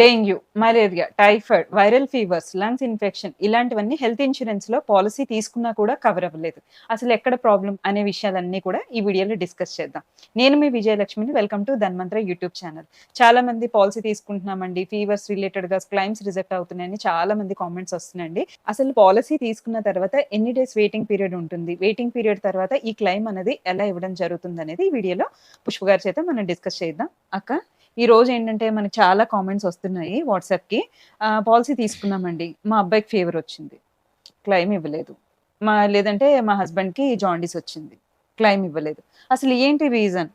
Dengue, malaria, typhoid, viral fevers, lungs infection ఇలాంటివన్నీ health insurance లో policy తీసుకున్నా కూడా కవర్ అవ్వలేదు. అసలు ఎక్కడ ప్రాబ్లం అనే విషయాలన్నీ కూడా ఈ వీడియోలో డిస్కస్ చేద్దాం. నేను మీ విజయలక్ష్మిని. Welcome to Dhanvantara YouTube channel. చాలా మంది పాలసీ తీసుకుంటున్నామండి, ఫీవర్స్ రిలేటెడ్ గా క్లైమ్స్ రిజెక్ట్ అవుతున్నాయని చాలా మంది కామెంట్స్ వస్తున్నాయండి. అసలు పాలసీ తీసుకున్న తర్వాత ఎన్ని డేస్ వెయిటింగ్ పీరియడ్ ఉంటుంది, వెయిటింగ్ పీరియడ్ తర్వాత ఈ క్లైమ్ అనేది ఎలా ఇవ్వడం జరుగుతుంది అనేది ఈ వీడియోలో పుష్ప గారి చేత మనం డిస్కస్ చేద్దాం. అక్క, ఈ రోజు ఏంటంటే మనకి చాలా కామెంట్స్ వస్తున్నాయి వాట్సాప్ కి. పాలసీ తీసుకున్నామండి, మా అబ్బాయికి ఫీవర్ వచ్చింది, క్లైమ్ ఇవ్వలేదు. లేదంటే మా హస్బెండ్ కి జాండీస్ వచ్చింది, క్లైమ్ ఇవ్వలేదు. అసలు ఏంటి reason?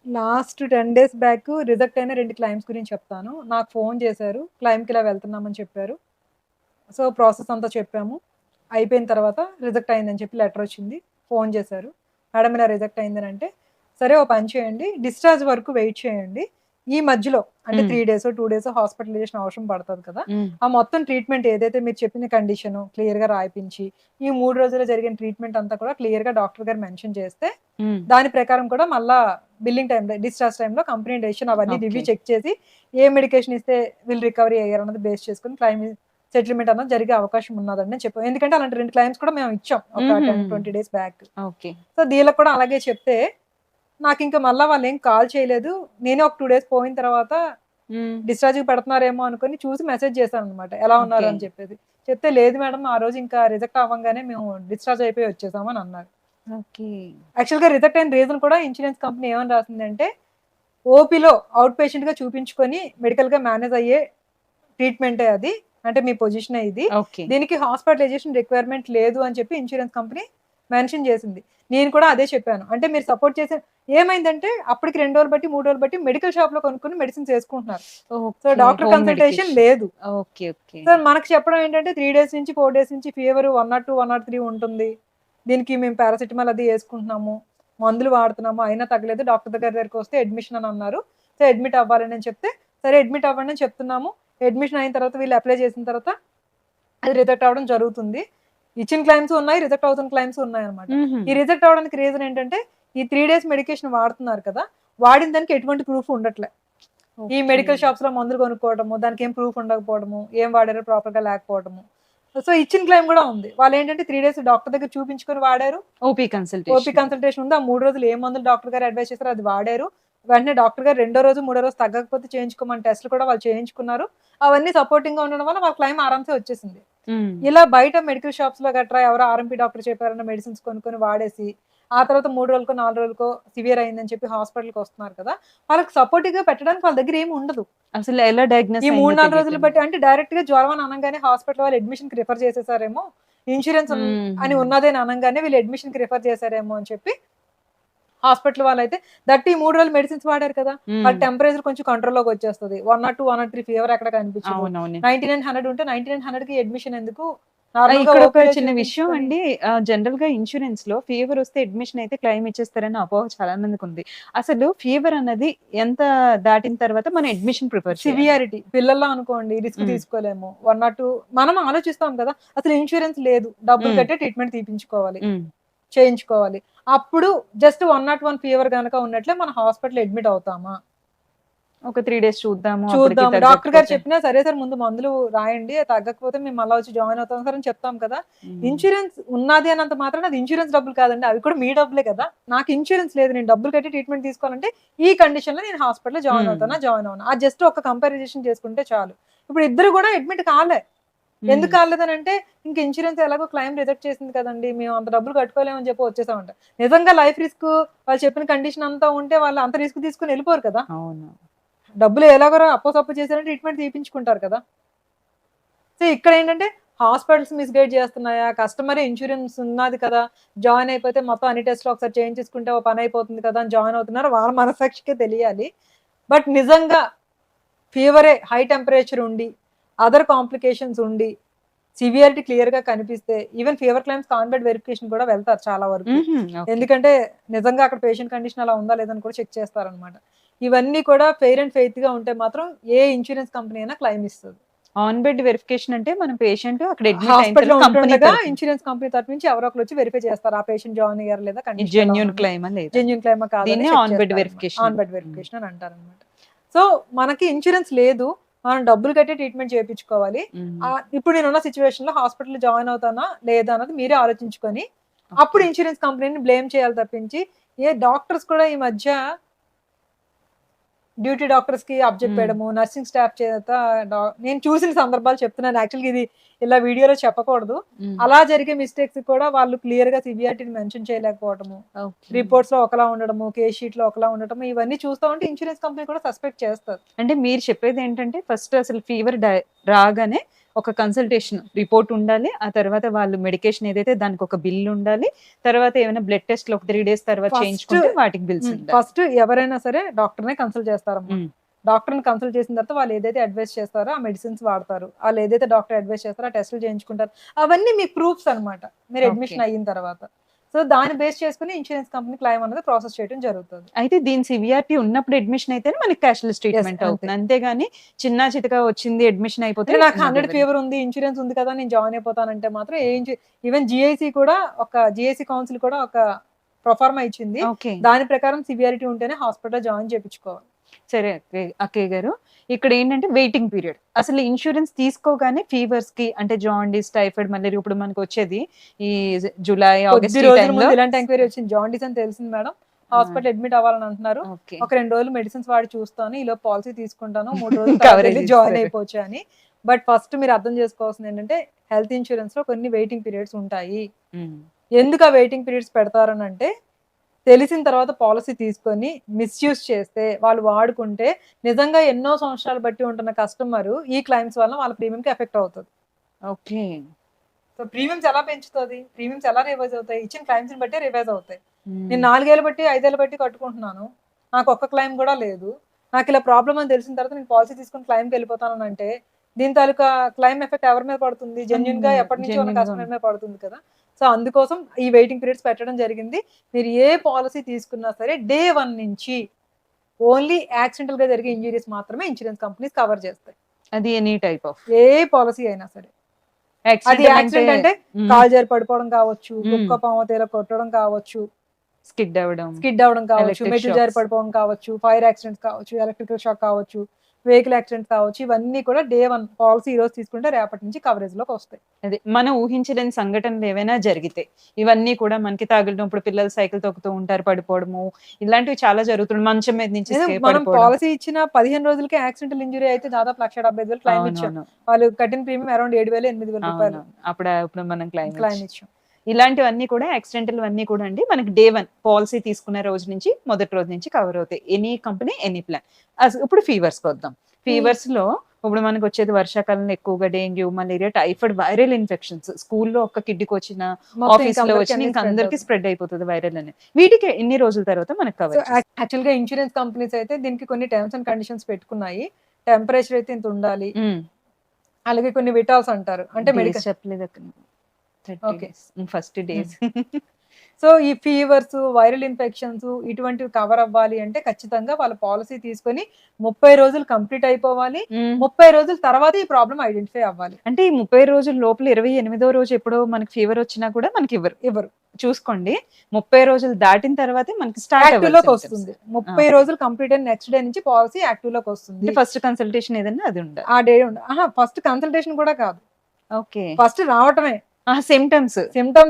Last 10 days back reject అయిన 2 క్లైమ్స్ గురించి చెప్తాను. నాకు ఫోన్ చేశారు, క్లైమ్కి ఇలా వెళ్తున్నామని చెప్పారు. సో ప్రాసెస్ అంతా చెప్పాము. అయిపోయిన తర్వాత రిజెక్ట్ అయిందని చెప్పి లెటర్ వచ్చింది. ఫోన్ చేశారు, మేడం ఇలా రిజెక్ట్ అయిందని. అంటే సరే ఓ పని చేయండి, డిశ్చార్జ్ వరకు వెయిట్ చేయండి. ఈ మధ్యలో అంటే 3 days 2 days హాస్పిటలైజేషన్ అవసరం పడుతుంది కదా, ఆ మొత్తం ట్రీట్మెంట్ ఏదైతే మీరు చెప్పిన కండిషన్ క్లియర్ గా రాయిపించి ఈ 3 రోజుల్లో జరిగిన ట్రీట్మెంట్ అంతా కూడా క్లియర్ గా డాక్టర్ గారు మెన్షన్ చేస్తే దాని ప్రకారం కూడా మళ్ళా బిల్లింగ్ టైంలో డిశ్చార్జ్ టైంలో కంపెనీ డెసిషన్ అవన్నీ రివ్యూ చెక్ చేసి ఏ మెడికేషన్ ఇస్తే వీళ్ళు రికవరీ అయ్యారు అన్నది బేస్ చేసుకుని క్లైమ్ సెటిల్మెంట్ అన్నది జరిగే అవకాశం ఉన్నదని చెప్పాం. ఎందుకంటే అలాంటి 2 క్లైమ్స్ కూడా మేము ఇచ్చాం ఒక 10-20 days బ్యాక్. సో దీనికి కూడా అలాగే చెప్తే నాకు ఇంకా మళ్ళీ వాళ్ళు ఏం కాల్ చేయలేదు. నేనే ఒక 2 days పోయిన తర్వాత డిశ్చార్జ్ పెడుతున్నారేమో అనుకుని చూసి మెసేజ్ చేశాను అనమాట, ఎలా ఉన్నారు అని చెప్పేసి. చెప్తే లేదు మేడం, ఆ రోజు ఇంకా రిజెక్ట్ అవ్వగానే మేము డిశ్చార్జ్ అయిపోయి వచ్చేసామని అన్నారు. యాక్చువల్గా రిజెక్ట్ అయిన రీజన్ కూడా ఇన్సూరెన్స్ కంపెనీ ఏమని రాసిందంటే, ఓపీలో అవుట్ పేషెంట్ గా చూపించుకొని మెడికల్ గా మేనేజ్ అయ్యే ట్రీట్మెంటే అది, అంటే మీ పొజిషన్ ఇది, దీనికి హాస్పిటలైజేషన్ రిక్వైర్మెంట్ లేదు అని చెప్పి ఇన్సూరెన్స్ కంపెనీ మెన్షన్ చేసింది. నేను కూడా అదే చెప్పాను. అంటే మీరు సపోర్ట్ చేసే ఏమైందంటే అప్పటికి 2 రోజులు బట్టి 3 రోజులు బట్టి మెడికల్ షాప్ లో కొనుక్కుని మెడిసిన్స్ వేసుకుంటున్నారు. సో డాక్టర్ కన్సల్టేషన్ లేదు. సో మనకు చెప్పడం ఏంటంటే 3 days నుంచి 4 days నుంచి ఫీవర్ 102 103 ఉంటుంది, దీనికి మేము పారాసిటమాల్ అది వేసుకుంటున్నాము, మందులు వాడుతున్నాము, అయినా తగ్గలేదు, డాక్టర్ దగ్గరికి వస్తే అడ్మిషన్ అని అన్నారు. సో అడ్మిట్ అవ్వాలని అని చెప్తే సరే అడ్మిట్ అవ్వండి అని చెప్తున్నాము. అడ్మిషన్ అయిన తర్వాత వీళ్ళు అప్లై చేసిన తర్వాత అది రిజెక్ట్ అవ్వడం జరుగుతుంది. ఇచ్చిన క్లైమ్స్ ఉన్నాయి, రిజెక్ట్ అవుతున్న క్లైమ్స్ ఉన్నాయి అనమాట. ఈ రిజెక్ట్ అవడానికి రీజన్ ఏంటంటే ఈ 3 days మెడికేషన్ వాడుతున్నారు కదా, వాడిన దానికి ఎటువంటి ప్రూఫ్ ఉండట్లే. ఈ మెడికల్ షాప్స్ లో మందులు కొనుక్కోవడము, దానికి ఏం ప్రూఫ్ ఉండకపోవడము, ఏం వాడారో ప్రాపర్ గా లేకపోవడము. సో ఇచ్చిన క్లైమ్ కూడా ఉంది. వాళ్ళు ఏంటంటే 3 days డాక్టర్ దగ్గర చూపించుకొని వాడారు, ఓపీ కన్సల్టేషన్ ఉంది, ఆ 3 రోజులు ఏ మందులు డాక్టర్ గారు అడ్వైస్ చేస్తారో అది వాడారు. వెంటనే డాక్టర్ గారు 2వ రోజు 3వ రోజు తగ్గకపోతే చేయించుకోమని టెస్ట్లు కూడా వాళ్ళు చేయించుకున్నారు. అవన్నీ సపోర్టింగ్ గా ఉండడం వల్ల వాళ్ళ క్లైమ్ ఆరామ్సే వచ్చేసింది. ఇలా బయట మెడికల్ షాప్స్ లో గట్రా ఎవరో ఆర్ఎంపీ డాక్టర్ చెప్పారన్న మెడిసిన్స్ కొనుక్కొని వాడేసి ఆ తర్వాత 3 రోజులకో 4 రోజులకో సివియర్ అయిందని చెప్పి హాస్పిటల్కి వస్తున్నారు కదా, వాళ్ళకి సపోర్టివ్ గా పెట్టడానికి వాళ్ళ దగ్గర ఏమి ఉండదు. అసలు ఎలా డయాగ్నోస్ ఈ 3-4 రోజులు బట్టి అంటే డైరెక్ట్ గా జ్వరం అని అనగానే హాస్పిటల్ వాళ్ళు అడ్మిషన్ కి రిఫర్ చేసేసారేమో, ఇన్సూరెన్స్ అని ఉన్నదే అనగానే వీళ్ళు అడ్మిషన్ కి రిఫర్ చేశారేమో అని చెప్పి హాస్పిటల్ వాళ్ళు అయితే దట్టి 3 రోజులు మెడిసిన్స్ వాడారు కదా, వాళ్ళ టెంపరేచర్ కొంచెం కంట్రోల్లోకి వచ్చేస్తుంది. 102 103 ఫీవర్ ఎక్కడ కనిపించదు. 9900 ఉంటే 9900 కి అడ్మిషన్ ఎందుకు? ఇక్కడ ఒక చిన్న విషయం అండి, జనరల్ గా ఇన్సూరెన్స్ లో ఫీవర్ వస్తే అడ్మిషన్ అయితే క్లెయిమ్ ఇచ్చేస్తారని అపోహ చాలా మందికి ఉంది. అసలు ఫీవర్ అన్నది ఎంత దాటిన తర్వాత మనం అడ్మిషన్ ప్రిఫర్ సివియారిటీ పిల్లల్లో అనుకోండి రిస్క్ తీసుకోలేము. 102 మనం ఆలోచిస్తాం కదా, అసలు ఇన్సూరెన్స్ లేదు, డబ్బులు కట్టే ట్రీట్మెంట్ తీపించుకోవాలి, చేయించుకోవాలి. అప్పుడు జస్ట్ 101 ఫీవర్ కనుక ఉన్నట్లే మన హాస్పిటల్ అడ్మిట్ అవుతామా, ఒక 3 days చూద్దాం, డాక్టర్ గారు చెప్పినా సరే సార్ ముందు మందులు రాయండి, తగ్గకపోతే మేము మళ్ళీ వచ్చి జాయిన్ అవుతాం సార్ అని చెప్తాం కదా. ఇన్సూరెన్స్ ఉన్నది అన్నంత మాత్రం అది ఇన్సూరెన్స్ డబ్బులు కాదండి, అవి కూడా మీ డబ్బులే కదా. నాకు ఇన్సూరెన్స్ లేదు, నేను డబ్బులు కట్టి ట్రీట్మెంట్ తీసుకోవాలంటే ఈ కండిషన్ లో నేను హాస్పిటల్ జాయిన్ అవునా అది జస్ట్ ఒక కంపారిజన్ చేసుకుంటే చాలు. ఇప్పుడు ఇద్దరు కూడా అడ్మిట్ కాలే. ఎందుకు కాలేదని అంటే ఇంకా ఇన్సూరెన్స్ ఎలాగో క్లైమ్ రిజెక్ట్ చేసింది కదండి, మేము అంత డబ్బులు కట్టుకోలేమని చెప్పి వచ్చేసామంట. నిజంగా లైఫ్ రిస్క్ వాళ్ళు చెప్పిన కండిషన్ అంతా ఉంటే వాళ్ళు అంత రిస్క్ తీసుకుని వెళ్ళిపోరు కదా. డబ్బులు ఎలాగో అప్పసప్పు చేశారని ట్రీట్మెంట్ తీపించుకుంటారు కదా. సో ఇక్కడ ఏంటంటే హాస్పిటల్స్ మిస్గైడ్ చేస్తున్నాయా, కస్టమర్ ఇన్సూరెన్స్ ఉన్నది కదా, జాయిన్ అయిపోతే మొత్తం అన్ని టెస్ట్లు ఒకసారి చేయించుకుంటే ఓ పని అయిపోతుంది కదా అని జాయిన్ అవుతున్నారు, వాళ్ళ మనసాక్షికే తెలియాలి. బట్ నిజంగా ఫీవరే, హై టెంపరేచర్ ఉండి అదర్ కాంప్లికేషన్స్ ఉండి సివియారిటీ క్లియర్ గా కనిపిస్తే even fever claims on bed verification కూడా వెళ్తారు చాలా వరకు. ఎందుకంటే నిజంగా అక్కడ పేషెంట్ కండిషన్ అలా ఉందా లేదని కూడా చెక్ చేస్తారనమాట. ఇవన్నీ కూడా ఫెయిర్ అండ్ ఫెయిత్ గా ఉంటే మాత్రం ఏ ఇన్సూరెన్స్ కంపెనీ అయినా క్లైమ్ ఇస్తుంది. ఆన్ బెడ్ వెరిఫికేషన్ అంటే మన పేషెంట్ అక్కడ ఇన్సూరెన్స్ కంపెనీ తరఫు నుంచి ఎవరో ఒకరు వచ్చి వెరిఫై చేస్తారు ఆ పేషెంట్ జాయిన్ అయ్యారు లేదా, జెన్యూన్ క్లైమ్ జెన్యూన్ క్లైమ్ కాదు, ఆన్ బెడ్ వెరిఫికేషన్ అని అంటారు అనమాట. సో మనకి ఇన్సూరెన్స్ లేదు, మనం డబ్బులు కట్టి ట్రీట్మెంట్ చేయించుకోవాలి. ఇప్పుడు నేనున్న సిచ్యువేషన్ లో హాస్పిటల్ జాయిన్ అవుతానా లేదా అన్నది మీరే ఆలోచించుకొని అప్పుడు ఇన్సూరెన్స్ కంపెనీని బ్లేమ్ చేయాలి తప్పించి, డాక్టర్స్ కూడా ఈ మధ్య డ్యూటీ డాక్టర్స్ కి అప్పచెప్పేయడము, నర్సింగ్ స్టాఫ్ చేత నేను చూసిన సందర్భాలు చెప్తున్నాను. యాక్చువల్‌గా ఇది ఇలా వీడియోలో చెప్పకూడదు. అలా జరిగే మిస్టేక్స్ కూడా వాళ్ళు క్లియర్ గా సివియారిటీని మెన్షన్ చేయలేకపోవడము, రిపోర్ట్స్ లో ఒకలా ఉండడము, కేస్ షీట్ లో ఒకలా ఉండటము, ఇవన్నీ చూస్తా ఉంటే ఇన్సూరెన్స్ కంపెనీ కూడా సస్పెక్ట్ చేస్తారు. అంటే మీరు చెప్పేది ఏంటంటే ఫస్ట్ అసలు ఫీవర్ రాగానే ఒక కన్సల్టేషన్ రిపోర్ట్ ఉండాలి, ఆ తర్వాత వాళ్ళు మెడికేషన్ ఏదైతే దానికి ఒక బిల్ ఉండాలి, తర్వాత ఏమైనా బ్లడ్ టెస్ట్ లో ఒక 3 days తర్వాత చేయించుకుంటే వాటికి బిల్స్ ఉండాలి. ఫస్ట్ ఎవరైనా సరే డాక్టర్ నే కన్సల్ట్ చేస్తారమ్మా. డాక్టర్ ని కన్సల్ట్ చేసిన తర్వాత వాళ్ళు ఏదైతే అడ్వైస్ చేస్తారో ఆ మెడిసిన్స్ వాడతారు, వాళ్ళు ఏదైతే డాక్టర్ అడ్వైస్ చేస్తారో ఆ టెస్టులు చేయించుకుంటారు. అవన్నీ మీ ప్రూఫ్స్ అన్నమాట మీరు అడ్మిషన్ అయిన తర్వాత. సో దాన్ని బేస్ చేసుకుని ఇన్సూరెన్స్ కంపెనీ క్లెయిమ్ అనేది ప్రాసెస్ చేయడం జరుగుతుంది. అయితే దీని సివియారిటీ ఉన్నప్పుడు అడ్మిషన్ అయితే మనకి క్యాష్లెస్ ట్రీట్మెంట్ అవుతుంది, అంతేగాని చిన్న చితగా వచ్చింది అడ్మిషన్ అయిపోతే నాకు 100 ఫీవర్ ఉంది, ఇన్సూరెన్స్ ఉంది కదా నేను జాయిన్ అయిపోతానంటే మాత్రం ఈవెన్ జిఐసి కూడా జిఐసి కౌన్సిల్ కూడా ఒక ప్రొఫార్మా ఇచ్చింది. దాని ప్రకారం సివియారిటీ ఉంటేనే హాస్పిటల్ జాయిన్ చేయించుకోవాలి. సరే అక్కయ్య గారు, ఇక్కడ ఏంటంటే వెయిటింగ్ పీరియడ్. అసలు ఇన్సూరెన్స్ తీసుకోగానే ఫీవర్స్ కి అంటే జాండీస్, టైఫాయిడ్, మలేరియా ఇప్పుడు మనకు వచ్చేది ఈ జూలై ఆగస్ట్ ఇలాంటి ఎంక్వైరీ వచ్చింది. జాండీస్ అని తెలిసింది మేడం, హాస్పిటల్ అడ్మిట్ అవ్వాలని అంటున్నారు. ఒక 2 రోజులు మెడిసిన్స్ వాడి చూస్తాను, ఈలో పాలసీ తీసుకుంటాను, 3 రోజులు జాయిన్ అయిపోవచ్చు అని. బట్ ఫస్ట్ మీరు అర్థం చేసుకోవాల్సింది ఏంటంటే హెల్త్ ఇన్సూరెన్స్ లో కొన్ని వెయిటింగ్ పీరియడ్స్ ఉంటాయి. ఎందుకు ఆ వెయిటింగ్ పీరియడ్స్ పెడతారని అంటే, తెలిసిన తర్వాత పాలసీ తీసుకొని మిస్యూజ్ చేస్తే, వాళ్ళు వాడుకుంటే నిజంగా ఎన్నో సంవత్సరాలు బట్టి ఉంటున్న కస్టమర్ ఈ క్లైమ్స్ వల్ల వాళ్ళ ప్రీమియం కి ఎఫెక్ట్ అవుతుంది. ఓకే, సో ప్రీమియమ్స్ ఎలా పెంచుతుంది, ప్రీమియమ్స్ ఎలా రివైజ్ అవుతాయి, ఇచ్చిన క్లైమ్స్ బట్టి రివైజ్ అవుతాయి. నేను 4 ఏళ్ళు బట్టి 5 ఏళ్ళు బట్టి కట్టుకుంటున్నాను, నాకు ఒక్క క్లైమ్ కూడా లేదు, నాకు ఇలా ప్రాబ్లం అని తెలిసిన తర్వాత నేను పాలసీ తీసుకుని క్లైమ్కి వెళ్ళిపోతాను అంటే దీని తాలూకా క్లైమ్ ఎఫెక్ట్ ఎవరి మీద పడుతుంది? జెన్యున్ గా ఎప్పటి నుంచి ఉన్న కస్టమర్ మీద పడుతుంది కదా. సో అందుకోసం ఈ వెయిటింగ్ పీరియడ్స్ పెట్టడం జరిగింది. మీరు ఏ పాలసీ తీసుకున్నా సరే డే 1 నుంచి ఓన్లీ యాక్సిడెంటల్ గా జరిగే ఇంజురీస్ మాత్రమే ఇన్సూరెన్స్ కంపెనీస్ కవర్ చేస్తాయి. అది any type of A policy అయినా సరే. అది యాక్సిడెంట్ అంటే కాలు జారి పడిపోవడం కావచ్చు, కుక్క పాము తేల కొట్టడం కావచ్చు, స్కిడ్ అవ్వడం కావచ్చు, మెట్లు జారి పడిపోవడం కావచ్చు, ఫైర్ యాక్సిడెంట్స్ కావచ్చు, ఎలక్ట్రికల్ షాక్ కావచ్చు, వెహికల్ యాక్సిడెంట్ కావచ్చు, ఇవన్నీ కూడా డే 1 పాలసీ ఈ రోజు తీసుకుంటే రేపటి నుంచి కవరేజ్ లోకి వస్తాయి. అదే మనం ఊహించలేని సంఘటనలు ఏవైనా జరిగితే ఇవన్నీ కూడా మనకి తగిలినప్పుడు, పిల్లలు సైకిల్ తొక్కుతూ ఉంటారు, పడిపోవడము, ఇలాంటివి చాలా జరుగుతుంది. మంచం మీద నుంచి మనం పాలసీ ఇచ్చిన 15 రోజులకి యాక్సిడెంటల్ ఇంజురీ అయితే దాదాపు 1,70,000 క్లైమ్ ఇచ్చాం. వాళ్ళు కట్టిన ప్రీమియం అరౌండ్ 7,000-8,000 రూపాయలు అప్పుడు మనం క్లైమ్ ఇచ్చాం. ఇలాంటివన్నీ కూడా యాక్సిడెంటల్ అన్నీ కూడా అండి మనకి డే 1 పాలసీ తీసుకున్న రోజు నుంచి, మొదటి రోజు నుంచి కవర్ అవుతాయి. Any company any plan. ఇప్పుడు ఫీవర్స్ వద్దాం. ఫీవర్స్ లో ఇప్పుడు మనకు వచ్చేది వర్షాకాలంలో ఎక్కువగా dengue, malaria, typhoid, viral infections. స్కూల్లో ఒక్క కిడ్కి వచ్చిన, ఆఫీస్ లో వచ్చిన ఇంకా అందరికి స్ప్రెడ్ అయిపోతుంది వైరల్ అని. వీటికి ఎన్ని రోజుల తర్వాత మనకు కవర్? యాక్చువల్ గా ఇన్సూరెన్స్ కంపెనీస్ అయితే దీనికి కొన్ని టర్మ్స్ అండ్ కండిషన్స్ పెట్టుకున్నాయి. టెంపరేచర్ అయితే ఇంత ఉండాలి, అలాగే కొన్ని విటాల్స్ అంటారు, అంటే మెడికల్ చెప్పలేదు ఫస్ట్ డేస్. సో ఈ ఫీవర్స్, వైరల్ ఇన్ఫెక్షన్స్ ఇటువంటివి కవర్ అవ్వాలి అంటే ఖచ్చితంగా వాళ్ళ పాలసీ తీసుకొని 30 రోజులు కంప్లీట్ అయిపోవాలి. 30 రోజుల తర్వాత ఈ ప్రాబ్లం ఐడెంటిఫై అవ్వాలి. అంటే ఈ 30 రోజుల లోపల 28వ రోజు ఎప్పుడో మనకి ఫీవర్ వచ్చినా కూడా మనకి ఇవ్వరు. చూసుకోండి, 30 రోజులు దాటిన తర్వాతే మనకి స్టార్ట్ లోకి వస్తుంది. 30 రోజులు కంప్లీట్ అయిన నెక్స్ట్ డే నుంచి పాలసీ యాక్టివ్ లోకి వస్తుంది. ఫస్ట్ కన్సల్టేషన్ ఏదన్నా అది ఉండాలి. ఆ డే ఫస్ట్ కన్సల్టేషన్ కూడా కాదు, ఓకే, ఫస్ట్ రావటమే. సిమ్టమ్స్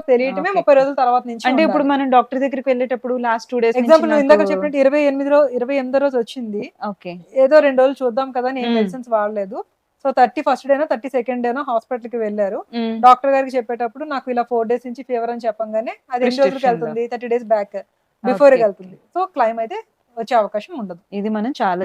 తెలియటమే 30 రోజుల తర్వాత నుంచి. అంటే ఇప్పుడు మనం డాక్టర్ దగ్గరికి వెళ్ళేటప్పుడు లాస్ట్ 2 days ఎగ్జాంపుల్ ఇందాక చెప్పినట్టు 28వ రోజు వచ్చింది, ఓకే, ఏదో 2 రోజులు చూద్దాం కదా, నేను మెడిసిన్స్ వాడలేదు. సో 31st డేనో 32nd డేనో హాస్పిటల్ కి వెళ్ళారు. డాక్టర్ గారికి చెప్పేటప్పుడు నాకు ఇలా 4 days నుంచి ఫీవర్ అని చెప్పంగానే అది 2 రోజులకి వెళ్తుంది, 30 days బ్యాక్ బిఫోర్ వెళ్తుంది. సో క్లైమ్ అయితే వచ్చే అవకాశం ఉండదు. ఇది మనం చాలా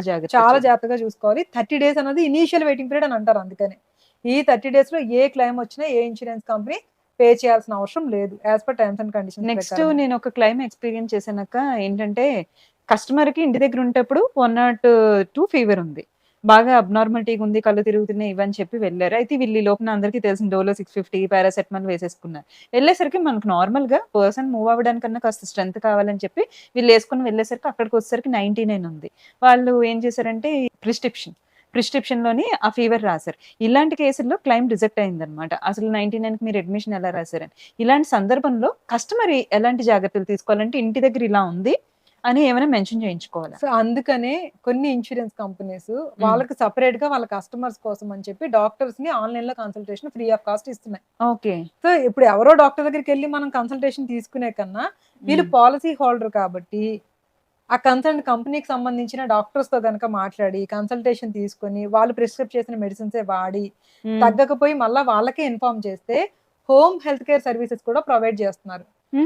జాగ్రత్తగా చూసుకోవాలి. 30 days అనేది ఇనీషియల్ వెయిటింగ్ పీరియడ్ అని అంటారు. అందుకని ఈ 30 days లో ఏ క్లైమ్ వచ్చినా ఏ ఇన్సూరెన్స్ కంపెనీ పే చేయాల్సిన అవసరం లేదు, as per terms and conditions. Next నేను ఒక క్లైమ్ ఎక్స్పీరియన్స్ చేశాక ఏంటంటే, కస్టమర్ కి ఇంటి దగ్గర ఉంటప్పుడు 102 ఫీవర్ ఉంది, బాగా అబ్నార్మాలిటీగా ఉంది, కళ్ళు తిరుగుతున్నాయి ఇవని చెప్పి వెళ్ళారు. అయితే వీళ్ళు లోపల అందరికీ తెలిసిన డోలో 650 పారాసెటమాల్ వేసేసుకున్నారు. వెళ్ళేసరికి మనకు నార్మల్ గా పర్సన్ మూవ్ అవ్వడానికన్నా కాస్త స్ట్రెంత్ కావాలని చెప్పి వీళ్ళు వేసుకుని వెళ్ళేసరికి అక్కడికి వచ్చేసరికి 99 ఉంది. వాళ్ళు ఏం చేశారంటే ప్రిస్క్రిప్షన్ లోని ఆ ఫీవర్ రాశారు. ఇలాంటి కేసుల్లో క్లైమ్ రిజెక్ట్ అయిందనమాట. అసలు 99కి మీరు అడ్మిషన్ ఎలా రాశారని. ఇలాంటి సందర్భంలో కస్టమర్ ఎలాంటి జాగ్రత్తలు తీసుకోవాలంటే, ఇంటి దగ్గర ఇలా ఉంది అని ఏమైనా మెన్షన్ చేయించుకోవాలా? సో అందుకనే కొన్ని ఇన్సూరెన్స్ కంపెనీస్ వాళ్ళకి సెపరేట్ గా వాళ్ళ కస్టమర్స్ కోసం అని చెప్పి డాక్టర్స్ ని ఆన్లైన్ లో కన్సల్టేషన్ ఫ్రీ ఆఫ్ కాస్ట్ ఇస్తున్నాయి. ఓకే. సో ఇప్పుడు ఎవరో డాక్టర్ దగ్గరికి వెళ్ళి మనం కన్సల్టేషన్ తీసుకునే కన్నా వీళ్ళు పాలసీ హోల్డర్ కాబట్టి ఆ కన్సల్ట్ కంపెనీకి సంబంధించిన డాక్టర్స్ తో గనక మాట్లాడి కన్సల్టేషన్ తీసుకొని వాళ్ళు ప్రిస్క్రైబ్ చేసిన మెడిసిన్సే వాడి తగ్గకపోయి మళ్ళీ వాళ్ళకే ఇన్ఫార్మ్ చేస్తే హోమ్ హెల్త్ కేర్ సర్వీసెస్ కూడా ప్రొవైడ్ చేస్తున్నారు.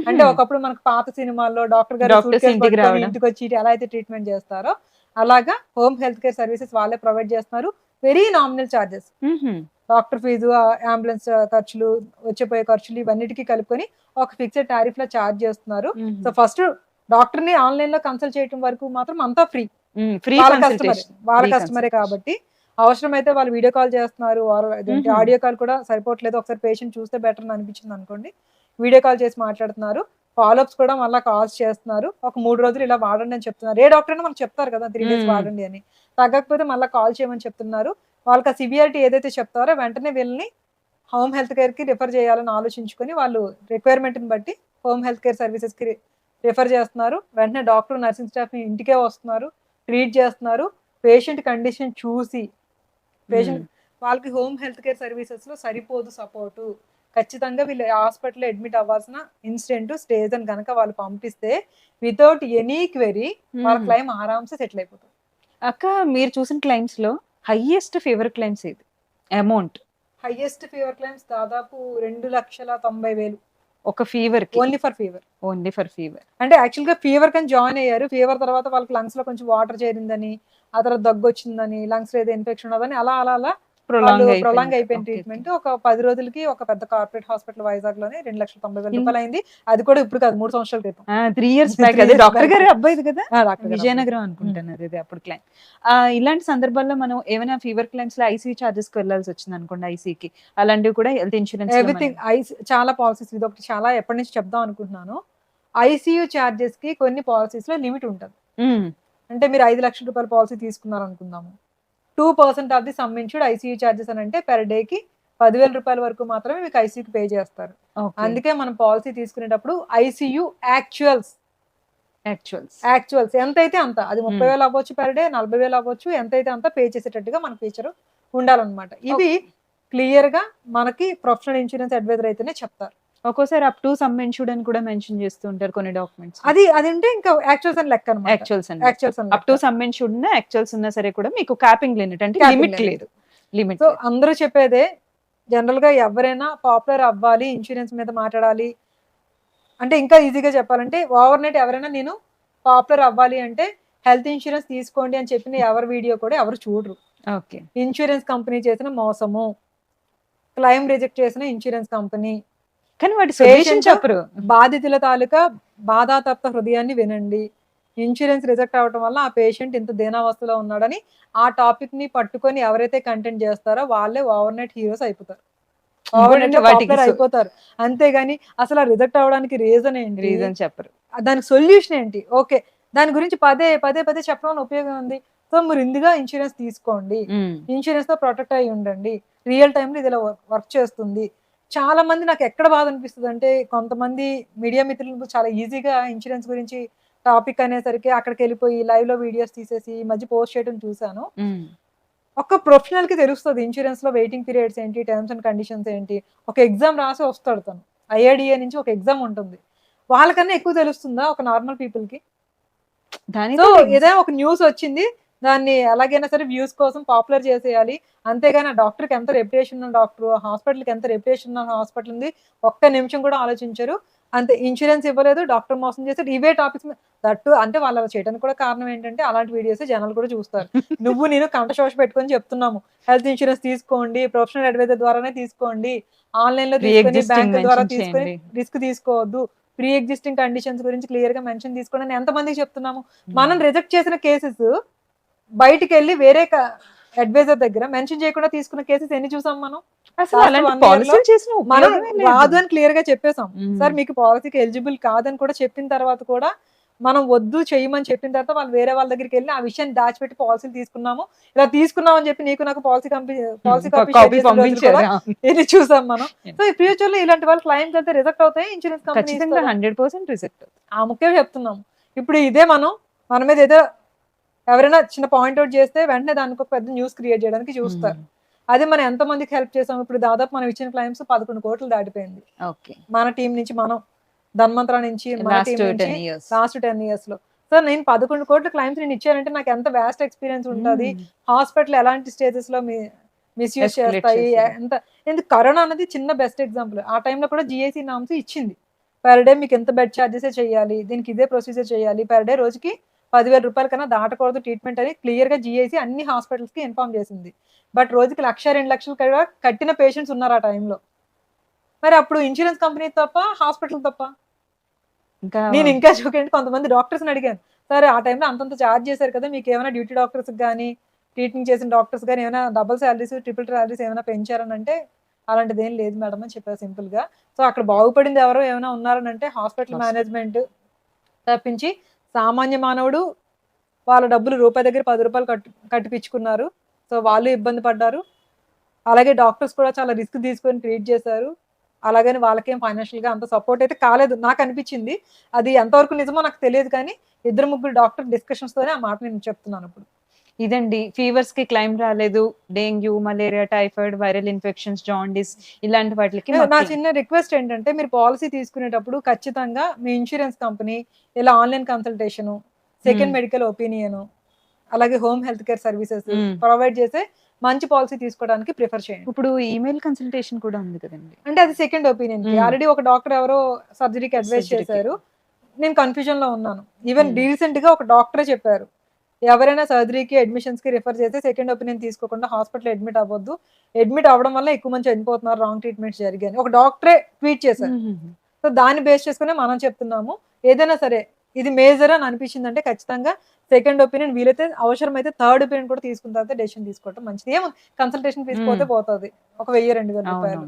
అంటే ఒకప్పుడు మనకు పాత సినిమాల్లో డాక్టర్ గారు Doctors ఇంటికి రావడం. ఇంటికి వచ్చి ఎలా అయితే ట్రీట్మెంట్ చేస్తారో అలాగా హోమ్ హెల్త్ కేర్ సర్వీసెస్ వాళ్ళే ప్రొవైడ్ చేస్తున్నారు. Very nominal charges, doctor fees, ambulance ఖర్చులు, వచ్చేపోయే ఖర్చులు ఇవన్నిటికీ కలుపుకొని ఒక ఫిక్స్డ్ టారిఫ్ లో చార్జ్ చేస్తున్నారు. సో ఫస్ట్ డాక్టర్ ని ఆన్లైన్ లో కన్సల్ట్ చేయడం వరకు మాత్రం అంతా ఫ్రీ. ఫ్రీ వాళ్ళ కస్టమరే కాబట్టి అవసరమైతే వాళ్ళు వీడియో కాల్ చేస్తున్నారు, ఆడియో కాల్ కూడా సరిపోవట్లేదు, ఒకసారి పేషెంట్ చూస్తే బెటర్ అని అనిపించింది అనుకోండి, వీడియో కాల్ చేసి మాట్లాడుతున్నారు. ఫాలోఅప్స్ కూడా మళ్ళీ కాల్స్ చేస్తున్నారు. ఒక 3 రోజులు ఇలా వాడండి అని చెప్తున్నారు. ఏ డాక్టర్ అయినా మనకు చెప్తారు కదా 3 days వాడండి అని. తగ్గకపోతే మళ్ళీ కాల్ చేయమని చెప్తున్నారు. వాళ్ళకి ఆ సివియారిటీ ఏదైతే చెప్తారో వెంటనే వీళ్ళని హోమ్ హెల్త్ కేర్ కి రిఫర్ చేయాలని ఆలోచించుకొని వాళ్ళు రిక్వైర్మెంట్ ని బట్టి హోమ్ హెల్త్ కేర్ సర్వీసెస్ కి రిఫర్ చేస్తున్నారు. వెంటనే డాక్టర్, నర్సింగ్ స్టాఫ్ ని ఇంటికే వస్తున్నారు, ట్రీట్ చేస్తున్నారు. పేషెంట్ కండిషన్ చూసి పేషెంట్ వాళ్ళకి హోమ్ హెల్త్ కేర్ సర్వీసెస్ లో సరిపోదు సపోర్టు, ఖచ్చితంగా వీళ్ళు హాస్పిటల్లో అడ్మిట్ అవ్వాల్సిన ఇన్సిడెంట్ స్టేజ్ అని కనుక వాళ్ళు పంపిస్తే వితౌట్ ఎనీ క్వెరీ వాళ్ళ క్లైమ్ ఆరామ్సే సెటిల్ అయిపోతుంది. అక్క, మీరు చూసిన క్లైమ్స్ లో హైయెస్ట్ ఫీవర్ క్లైమ్స్ ఏది? అమౌంట్ హైయెస్ట్ ఫీవర్ క్లైమ్స్ దాదాపు 2,90,000 ఒక ఫీవర్ కి. Only for fever. Only for fever. అంటే యాక్చువల్ గా ఫీవర్ కని జాయిన్ అయ్యారు. ఫీవర్ తర్వాత వాళ్ళకి లంగ్స్ లో కొంచెం వాటర్ చేరిందని, ఆ తర్వాత దగ్గు వచ్చిందని, లంగ్స్ లో ఏదో ఇన్ఫెక్షన్ ఉన్నదని అలా అలా అలా ప్రొలాంగ్ అయిపోయిన ట్రీట్మెంట్. ఒక 10 రోజులకి ఒక పెద్ద కార్పొరేట్ హాస్పిటల్ వైజాగ్ లోనే 2,90,000 రూపాయలు అయింది. అది కూడా ఇప్పుడు కాదు, 3 సంవత్సరాల క్రితం. 3 years బ్యాక్. అదే డాక్టర్ గారి అబ్బాయిది కదా, విజయనగరం అనుకుంటున్నారు ఇది అప్పుడు క్లైమ్. ఇలాంటి సందర్భాల్లో మనం ఏమైనా ఫీవర్ క్లైమ్స్ లో ఐసీ చార్జెస్ కి వెళ్ళాల్సి వచ్చింది అనుకోండి, ఐసీకి, అలాంటివి కూడా హెల్త్ ఇన్సూరెన్స్ ఎవ్రీథింగ్ చాలా పాలసీస్, ఇది ఒకటి చాలా ఎప్పటి నుంచి చెప్దాం అనుకుంటున్నాను. ఐసీయూ చార్జెస్ కి కొన్ని పాలసీస్ లో లిమిట్ ఉంటుంది. అంటే మీరు 5 లక్షల రూపాయల పాలసీ తీసుకున్నారు అనుకుందాము, 2% of the some insured ICU charges అని అంటే పెర్ డే కి 10,000 రూపాయల వరకు మాత్రమే మీకు ఐసీయూకి పే చేస్తారు. అందుకే మనం పాలసీ తీసుకునేటప్పుడు ఐసీయూ యాక్చువల్స్ ఎంతైతే అంత, అది 30,000 అవ్వచ్చు పర్ డే, 40,000 అవ్వచ్చు, ఎంతైతే అంత పే చేసేటట్టుగా మన ఫీచర్ ఉండాలన్నమాట. ఇది క్లియర్ గా మనకి ప్రొఫెషనల్ ఇన్సూరెన్స్ అడ్వైజర్ అయితేనే చెప్తారు. ఒక్కోసారి అప్ టు సమ్ ఇన్సూర్డ్ అని కూడా మెన్షన్ చేస్తూ ఉంటారు కొన్ని డాక్యుమెంట్స్. అది అంటే ఇంకా యాక్చువల్స్ అని లెక్క అన్నమాట. Actuals up to some insured ఉన్నా యాక్చువల్స్ ఉన్నా సరే కూడా మీకు క్యాపింగ్ లిమిట్, అంటే లిమిట్ లేదు. లిమిట్. సో అందరూ చెప్పేదే జనరల్ గా ఎవరైనా పాపులర్ అవ్వాలి, ఇన్సూరెన్స్ మీద మాట్లాడాలి అంటే, ఇంకా ఈజీగా చెప్పాలంటే ఓవర్ నైట్ ఎవరైనా నేను పాపులర్ అవ్వాలి అంటే హెల్త్ ఇన్సూరెన్స్ తీసుకోండి అని చెప్పిన ఎవరి వీడియో కూడా ఎవరు చూడరు. ఓకే. ఇన్సూరెన్స్ కంపెనీ చేసిన మోసము, క్లైమ్ రిజెక్ట్ చేసిన ఇన్సూరెన్స్ కంపెనీ, కానీ వాటి సొల్యూషన్ చెప్పరు. బాధితుల తాలూకా బాధాతప్త హృదయాన్ని వినండి. ఇన్సూరెన్స్ రిజెక్ట్ అవడం వల్ల ఆ పేషెంట్ ఇంత దీనావస్థలో ఉన్నాడని ఆ టాపిక్ ని పట్టుకొని ఎవరైతే కంటెంట్ చేస్తారో వాళ్ళే ఓవర్ నైట్ హీరోస్ అయిపోతారు, అయిపోతారు. అంతేగాని అసలు రిజెక్ట్ అవడానికి రీజన్ ఏంటి, రీజన్ చెప్పరు, దానికి సొల్యూషన్ ఏంటి, ఓకే దాని గురించి పదే చెప్పడం వల్ల ఉపయోగం ఉంది. సో మీరు ఇందుగా ఇన్సూరెన్స్ తీసుకోండి, ఇన్సూరెన్స్ తో ప్రొటెక్ట్ అయి ఉండండి, రియల్ టైమ్ లో ఇది ఇలా వర్క్ చేస్తుంది. చాలా మంది నాకు ఎక్కడ బాధ అనిపిస్తుంది అంటే, కొంతమంది మీడియా మిత్రులు చాలా ఈజీగా ఇన్సూరెన్స్ గురించి టాపిక్ అనేసరికి అక్కడికి వెళ్ళిపోయి లైవ్ లో వీడియోస్ తీసేసి ఈ మధ్య పోస్ట్ చేయడం చూసాను. ఒక ప్రొఫెషనల్ కి తెలుస్తుంది ఇన్సూరెన్స్ లో వెయిటింగ్ పీరియడ్స్ ఏంటి, టర్మ్స్ అండ్ కండిషన్స్ ఏంటి. ఒక ఎగ్జామ్ రాసి వస్తాడు తను, ఐఐడిఏ నుంచి ఒక ఎగ్జామ్ ఉంటుంది. వాళ్ళకన్నా ఎక్కువ తెలుస్తుందా ఒక నార్మల్ పీపుల్ కి? సో ఏదైనా ఒక న్యూస్ వచ్చింది, దాన్ని ఎలాగైనా సరే వ్యూస్ కోసం పాపులర్ చేసేయాలి, అంతేగాని డాక్టర్ కి ఎంత రెప్యుటేషన్ ఉన్న డాక్టర్, హాస్పిటల్ కి ఎంత రెప్యుటేషన్ ఉన్న హాస్పిటల్ ఉంది, ఒక్క నిమిషం కూడా ఆలోచించరు. అంతే, ఇన్సూరెన్స్ ఇవ్వలేదు, డాక్టర్ మోసం చేశాడు, ఇవే టాపిక్స్ దట్టు. అంటే వాళ్ళు చేయడానికి కూడా కారణం ఏంటంటే అలాంటి వీడియోస్ జనాలు కూడా చూస్తారు. నువ్వు నేను కంఠశోష పెట్టుకొని చెప్తున్నాము హెల్త్ ఇన్సూరెన్స్ తీసుకోండి, ప్రొఫెషనల్ అడ్వైజర్ ద్వారానే తీసుకోండి, ఆన్లైన్ లో తీసుకొని బ్యాంక్ ద్వారా తీసుకొని రిస్క్ తీసుకోవద్దు, ప్రీ ఎగ్జిస్టింగ్ కండిషన్స్ గురించి క్లియర్ గా మెన్షన్ తీసుకోండి అని ఎంతమందికి చెప్తున్నాము. మనం రిజెక్ట్ చేసిన కేసెస్ బయటికి వెళ్ళి వేరే అడ్వైజర్ దగ్గర మెన్షన్ చేయకుండా తీసుకున్న కేసెస్ ఎన్ని చూసాం మనం? మనం రాదు అని క్లియర్ గా చెప్పేసాం. సార్ మీకు పాలసీకి ఎలిజిబుల్ కాదని కూడా చెప్పిన తర్వాత కూడా మనం వద్దు చేయమని చెప్పిన తర్వాత వాళ్ళు వేరే వాళ్ళ దగ్గరికి వెళ్ళి ఆ విషయాన్ని దాచిపెట్టి పాలసీలు తీసుకున్నాము, ఇలా తీసుకున్నాం అని చెప్పి నీకు నాకు పాలసీ కాపీ చూసాం మనం. సో ఈ ఫ్యూచర్ లో ఇలాంటి వాళ్ళు క్లైమ్స్ అయితే రిజెక్ట్ అవుతాయి, ఇన్సూరెన్స్ కంపెనీ 100% రిజెక్ట్. ఆ ముఖ్యం చెప్తున్నాము. ఇప్పుడు ఇదే మన మీద ఏదో ఎవరైనా చిన్న పాయింట్ అవుట్ చేస్తే వెంటనే దానికి ఒక పెద్ద న్యూస్ క్రియేట్ చేయడానికి చూస్తారు. అది మనం ఎంతమందికి హెల్ప్ చేసాం, ఇప్పుడు దాదాపు మనం ఇచ్చిన క్లైమ్స్ 11 కోట్లు దాటిపోయింది. ఓకే. మన టీం నుంచి, మనం ధన్వంతర నుంచి, మన లాస్ట్ టీం నుంచి 10 years. లాస్ట్ 10 years లో. సో నేను 11 కోట్ల క్లైమ్స్ నేను ఇచ్చానంటే నాకు ఎంత వ్యాస్ట్ ఎక్స్పీరియన్స్ ఉంటుంది. హాస్పిటల్ ఎలాంటి స్టేజెస్ లో మిస్యూజ్ Escalate చేస్తాయి, చేశారు. ఎంత ఎందుకు కరోనా అనేది చిన్న బెస్ట్ ఎగ్జాంపుల్. ఆ టైంలో కూడా జిఐసి నామ్స్ ఇచ్చింది, పర్ డే మీకు ఎంత బెడ్ ఛార్జెస్ చేయాలి, దీనికి ఇదే ప్రొసీజర్ చేయాలి, పర్ డే రోజుకి 10,000 రూపాయల కన్నా దాటకూడదు ట్రీట్మెంట్ అని క్లియర్ గా జిఐసి అన్ని హాస్పిటల్స్ కి ఇన్ఫార్మ్ చేసింది. బట్ రోజుకి 1,00,000-2 లక్షలు కూడా కట్టిన పేషెంట్స్ ఉన్నారు ఆ టైంలో. మరి అప్పుడు ఇన్సూరెన్స్ కంపెనీ తప్ప, హాస్పిటల్ తప్ప? ఇంకా నేను ఇంకా చూడండి, కొంతమంది డాక్టర్స్ అడిగాను, సరే ఆ టైంలో అంతంత ఛార్జ్ చేశారు కదా, మీకు ఏమైనా డ్యూటీ డాక్టర్స్ కానీ ట్రీట్మెంట్ చేసిన డాక్టర్స్ కానీ ఏమైనా డబుల్ శాలరీస్, ట్రిపుల్ శాలరీస్ ఏమైనా పెంచారని అంటే, అలాంటిది ఏం లేదు మేడం అని చెప్పారు సింపుల్ గా. సో అక్కడ బాగుపడింది ఎవరో ఏమైనా ఉన్నారని అంటే హాస్పిటల్ మేనేజ్మెంట్ తప్పించి సామాన్య మానవుడు వాళ్ళ డబ్బులు రూపాయి దగ్గర 10 రూపాయలు కట్టిపించుకున్నారు. సో వాళ్ళు ఇబ్బంది పడ్డారు. అలాగే డాక్టర్స్ కూడా చాలా రిస్క్ తీసుకొని ట్రీట్ చేశారు. అలాగని వాళ్ళకేం ఫైనాన్షియల్ గా అంత సపోర్ట్ అయితే కాలేదు నాకు అనిపించింది. అది ఎంతవరకు నిజమో నాకు తెలియదు, కానీ 2-3 డాక్టర్ డిస్కషన్స్ తోనే ఆ మాట నేను చెప్తున్నాను ఇప్పుడు. ఇదండి, ఫీవర్స్ కి క్లైమ్ రాలేదు, dengue, malaria, typhoid, viral infections, jaundice ఇలాంటి వాటికి నా చిన్న రిక్వెస్ట్ ఏంటంటే, మీరు పాలసీ తీసుకునేటప్పుడు ఖచ్చితంగా మీ ఇన్సూరెన్స్ కంపెనీ ఇలా online consultation, second medical opinion, అలాగే home health care services provide చేసే మంచి పాలసీ తీసుకోవడానికి ప్రిఫర్ చేయండి. ఇప్పుడు ఈమెయిల్ కన్సల్టేషన్ కూడా ఉంది కదండి, అంటే అది సెకండ్ ఒపీనియన్. ఆల్రెడీ ఒక డాక్టర్ ఎవరో సర్జరీకి అడ్వైస్ చేశారు, నేను కన్ఫ్యూజన్ లో ఉన్నాను. ఈవెన్ రీసెంట్ గా ఒక డాక్టరే చెప్పారు, ఎవరైనా సర్జరీకి అడ్మిషన్స్ కి రిఫర్ చేస్తే సెకండ్ ఒపీనియన్ తీసుకోకుండా హాస్పిటల్ అడ్మిట్ అవ్వద్దు, అడ్మిట్ అవ్వడం వల్ల ఎక్కువ మంది చనిపోతున్నారు, రాంగ్ ట్రీట్మెంట్స్ జరిగాయి ఒక డాక్టరే ట్వీట్ చేశారు. సో దాన్ని బేస్ చేసుకునే మనం చెప్తున్నాము, ఏదైనా సరే ఇది మేజర్ అని అనిపించింది అంటే ఖచ్చితంగా సెకండ్ ఒపీనియన్, వీలైతే అవసరమైతే థర్డ్ ఒపీనియన్ కూడా తీసుకున్న తర్వాత డెసిషన్ తీసుకోవడం మంచిది. ఏమో కన్సల్టేషన్ తీసుకోతే పోతుంది ఒక 1,000-2,000 రూపాయలు.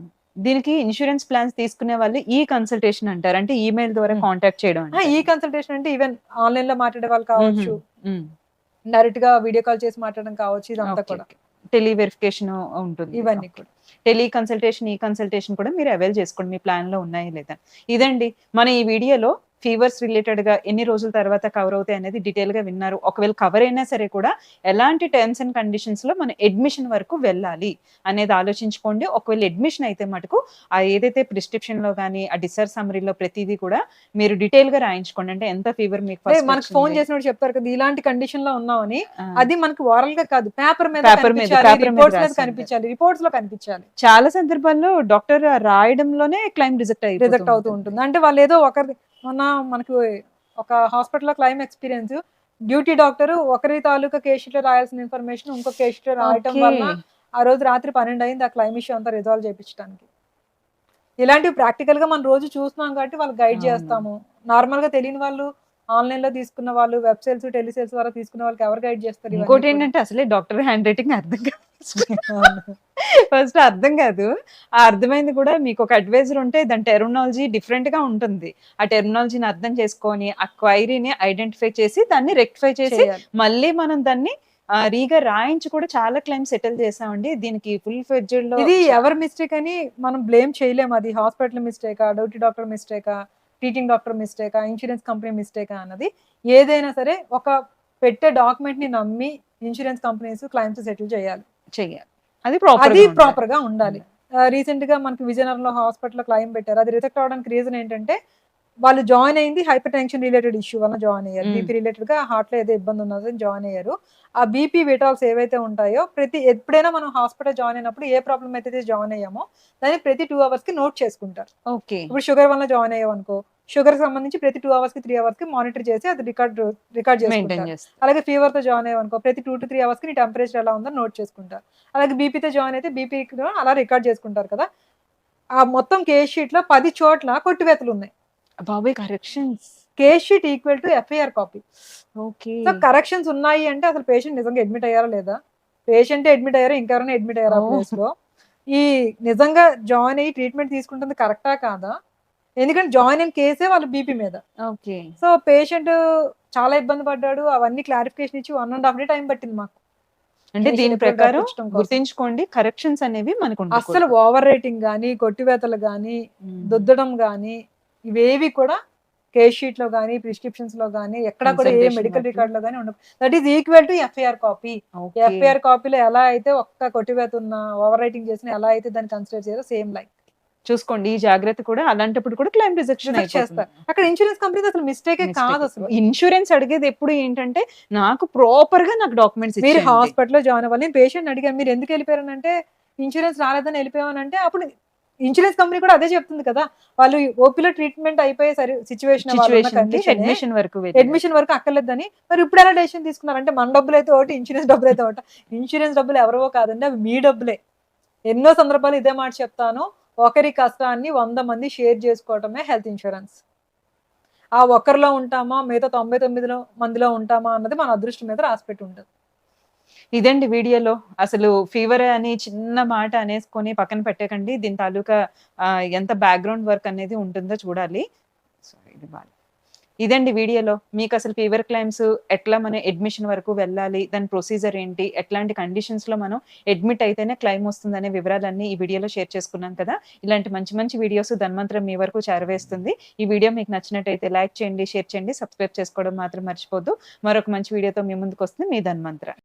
దీనికి ఇన్సూరెన్స్ ప్లాన్స్ తీసుకునే వాళ్ళు ఈ కన్సల్టేషన్ అంటారు, అంటే ఈమెయిల్ ద్వారా కాంటాక్ట్ చేయడం. ఈ కన్సల్టేషన్ అంటే ఈవెన్ ఆన్లైన్ లో మాట్లాడే వాళ్ళు కావచ్చు, డైరెక్ట్ గా వీడియో కాల్ చేసి మాట్లాడడం కావచ్చు, ఇదంతా కూడా టెలి వెరిఫికేషన్ ఉంటుంది, ఇవన్నీ కూడా టెలి కన్సల్టేషన్, ఈ కన్సల్టేషన్ కూడా మీరు అవైల్ చేసుకోండి, మీ ప్లాన్ లో ఉన్నాయా లేదా. ఇదండి మన ఈ వీడియోలో ఫీవర్స్ రిలేటెడ్ గా ఎన్ని రోజుల తర్వాత కవర్ అవుతాయి అనేది డీటెయిల్ గా విన్నారు. ఒకవేళ కవర్ అయినా సరే కూడా ఎలాంటి టర్మ్స్ అండ్ కండిషన్స్ లో మనం అడ్మిషన్ వరకు వెళ్ళాలి అనేది ఆలోచించుకోండి. ఒకవేళ అడ్మిషన్ అయితే మటుకు ఆ ఏదైతే ప్రిస్క్రిప్షన్ లో కానీ ఆ డిశ్చార్జ్ సమ్మరీలో ప్రతిదీ కూడా మీరు డీటెయిల్ గా రాయించుకోండి. అంటే ఎంత ఫీవర్ మీకు మనకు ఫోన్ చేసినప్పుడు చెప్తారు కదా ఇలాంటి కండిషన్ లో ఉన్నామని, అది మనకి ఓరల్ గా కాదు, పేపర్ మీద కనిపించాలి, రిపోర్ట్స్ లో కనిపించాలి. చాలా సందర్భాల్లో డాక్టర్ రాయడంలోనే క్లైమ్ రిజెక్ట్ అవుతూ ఉంటుంది. అంటే వాళ్ళు ఏదో మనకి ఒక హాస్పిటల్లో క్లైమ్ ఎక్స్పీరియన్స్, డ్యూటీ డాక్టర్ ఒకరి తాలూకా కేసు షీట్ లో రాయాల్సిన ఇన్ఫర్మేషన్ ఇంకో కేసు షీట్ లో రాయటం వల్ల ఆ రోజు రాత్రి 12 అయింది ఆ క్లైమ్ ఇష్యూ అంతా రిజాల్వ్ చేయించడానికి. ఇలాంటివి ప్రాక్టికల్ గా మనం రోజు చూస్తున్నాం కాబట్టి వాళ్ళకి గైడ్ చేస్తాము. నార్మల్ గా తెలియని వాళ్ళు, ఆన్లైన్ లో తీసుకున్న వాళ్ళు, వెబ్సైట్స్, టెలిసేల్స్ ద్వారా తీసుకున్న వాళ్ళకి ఎవరు గైడ్ చేస్తారు? ఇంకోటి ఏంటంటే అసలే డాక్టర్ హ్యాండ్ రైటింగ్ అర్థం కాదు, ఫస్ట్ అర్థం కాదు. ఆ అర్థమైంది కూడా మీకు ఒక అడ్వైజర్ ఉంటే దాని టెర్మినాలజీ డిఫరెంట్ గా ఉంటుంది. ఆ టెర్మినాలజీని అర్థం చేసుకొని ఆ క్వైరీని ఐడెంటిఫై చేసి దాన్ని రెక్టిఫై చేసి మళ్ళీ మనం దాన్ని రీగా రాయించి కూడా చాలా క్లైమ్ సెటిల్ చేసామండి. దీనికి ఫుల్ ఫ్లెడ్జ్డ్ లో ఇది ఎవరి మిస్టేక్ అని మనం బ్లేమ్ చేయలేము. అది హాస్పిటల్ మిస్టేకా, డ్యూటీ డాక్టర్ మిస్టేకా, టీచింగ్ డాక్టర్ మిస్టేకా, ఇన్సూరెన్స్ కంపెనీ మిస్టేకా అన్నది ఏదైనా సరే ఒక పెట్టే డాక్యుమెంట్ ని నమ్మి ఇన్సూరెన్స్ కంపెనీస్ క్లైమ్స్ సెటిల్ చేయాలి. అది ప్రాపర్ గా ఉండాలి. రీసెంట్ గా మనకి విజయనగరంలో హాస్పిటల్ క్లైమ్ పెట్టారు, అది రిజెక్ట్ అవడానికి రీజన్ ఏంటంటే వాళ్ళు జాయిన్ అయింది హైపర్ టెన్షన్ రిలేటెడ్ ఇష్యూ వల్ల జాయిన్ అయ్యారు. బీపీ రిలేటెడ్ గా హార్ట్ లో ఏదో ఇబ్బంది ఉన్నదని జాయిన్ అయ్యారు. ఆ బీపీ విటాల్స్ ఏవైతే ఉంటాయో ఎప్పుడైనా మనం హాస్పిటల్ జాయిన్ అయినప్పుడు ఏ ప్రాబ్లం అయితే జాయిన్ అయ్యామో దాన్ని ప్రతి 2 hours కి నోట్ చేసుకుంటారు. ఇప్పుడు షుగర్ వల్ల జాయిన్ అయ్యాం అనుకో, షుగర్ సంబంధించి ప్రతి 2 hours కి 3 hours కి మానిటర్ చేసి అది రికార్డ్ చేసుకుంటారు. అలాగే ఫీవర్ తో జాయిన్ అయ్యాం అనుకో, ప్రతి 2 to 3 hours కి నీ టెంపరేచర్ ఎలా ఉందో నోట్ చేసుకుంటారు. అలాగే బీపీతో జాయిన్ అయితే బీపీ అలా రికార్డ్ చేసుకుంటారు కదా. ఆ మొత్తం కేస్ షీట్ లో 10 చోట్ల కొట్టివేతలు ఉన్నాయి. బాబాయ్ corrections, case sheet equal to FIR copy. So corrections ఉన్నాయి అంటే అసలు పేషెంట్ నిజంగా అడ్మిట్ అయ్యారా లేదా, పేషెంట్ అడ్మిట్ అయ్యారా ఇంకెవరైనా అడ్మిట్ అయ్యారా ప్లేస్ లో, ఈ నిజంగా జాయిన్ అయ్యి ట్రీట్మెంట్ తీసుకుంటుంది కరెక్టా కాదా, ఎందుకంటే జాయిన్ అయిన కేసే వాళ్ళ బీపీ మీద. సో పేషెంట్ చాలా ఇబ్బంది పడ్డాడు, అవన్నీ క్లారిఫికేషన్ ఇచ్చి 1.5 day టైం పట్టింది మాకు. అంటే దీని ప్రకారం గుర్తించుకోండి, కరెక్షన్స్ అనేవి మనకు అసలు ఓవర్ రేటింగ్ గానీ, కొట్టివేతలు గానీ, దుద్దడం గానీ ఇవేవి కూడా కేస్ షీట్ లో కానీ ప్రిస్క్రిప్షన్స్ లో కానీ ఎక్కడ కూడా ఏ Consultation మెడికల్ note లో. రికార్డ్ లో కానీ ఉండదు. That is equal to FIR copy. Okay. FIR కాపీలో ఎలా అయితే ఒక్క కొట్టివేత ఉన్న ఓవర్ రైటింగ్ చేసిన ఎలా అయితే దాన్ని కన్సిడర్ చేయాలో సేమ్ లైక్ చూసుకోండి ఈ జాగ్రత్త కూడా అలాంటప్పుడు కూడా క్లైమ్ రిజెక్షన్ రిజెక్ట్ చేస్తారు. అక్కడ ఇన్సూరెన్స్ కంపెనీ అసలు మిస్టేకే కాదు అసలు. ఇన్సూరెన్స్ అడిగేది ఎప్పుడు ఏంటంటే నాకు ప్రాపర్ గా నాకు డాక్యుమెంట్స్ మీరు హాస్పిటల్లో జాయిన్ అవ్వాలి. నేను పేషెంట్ అడిగాను మీరు ఎందుకు వెళ్ళిపోయారనంటే ఇన్సూరెన్స్ రాలేదని వెళ్ళిపోయామనంటే అప్పుడు ఇన్సూరెన్స్ కంపెనీ కూడా అదే చెప్తుంది కదా, వాళ్ళు ఓపీలో ట్రీట్మెంట్ అయిపోయే సరే సిచ్యువేషన్ అడ్మిషన్ వరకు అడ్మిషన్ వరకు అక్కర్లేదని. మరి ఇప్పుడు ఎలా డెసిషన్ తీసుకున్నారంటే మన డబ్బులు అయితే ఒకటి, ఇన్సూరెన్స్ డబ్బులు అయితే ఒకటి. ఇన్సూరెన్స్ డబ్బులు ఎవరో కాదండి, అవి మీ డబ్బులే. ఎన్నో సందర్భాలు ఇదే మాట చెప్తాను, ఒకరి కష్టాన్ని 100 మంది షేర్ చేసుకోవటమే హెల్త్ ఇన్సూరెన్స్. ఆ ఒక్కరిలో ఉంటామా మిగతా 99 మందిలో ఉంటామా అన్నది మన అదృష్టం మీద రాసిపెట్టి ఉంటుంది. ఇదండి వీడియోలో అసలు ఫీవర్ అని చిన్న మాట అనేసుకొని పక్కన పెట్టకండి. దీని తాలూకా ఎంత బ్యాక్గ్రౌండ్ వర్క్ అనేది ఉంటుందో చూడాలి. సో ఇది బాగా ఇదండి వీడియోలో మీకు అసలు ఫీవర్ క్లైమ్స్ ఎట్లా మనం అడ్మిషన్ వరకు వెళ్ళాలి, దాని ప్రొసీజర్ ఏంటి, ఎట్లాంటి కండిషన్స్ లో మనం అడ్మిట్ అయితేనే క్లైమ్ వస్తుందనే వివరాలన్నీ ఈ వీడియోలో షేర్ చేసుకున్నాం కదా. ఇలాంటి మంచి మంచి వీడియోస్ ధన్వంతరం మీ వరకు చేరవేస్తుంది. ఈ వీడియో మీకు నచ్చినట్టయితే లైక్ చేయండి, షేర్ చేయండి, సబ్స్క్రైబ్ చేసుకోవడం మాత్రం మర్చిపోద్దు. మరొక మంచి వీడియోతో మీ ముందుకు వస్తుంది మీ ధన్వంతరం.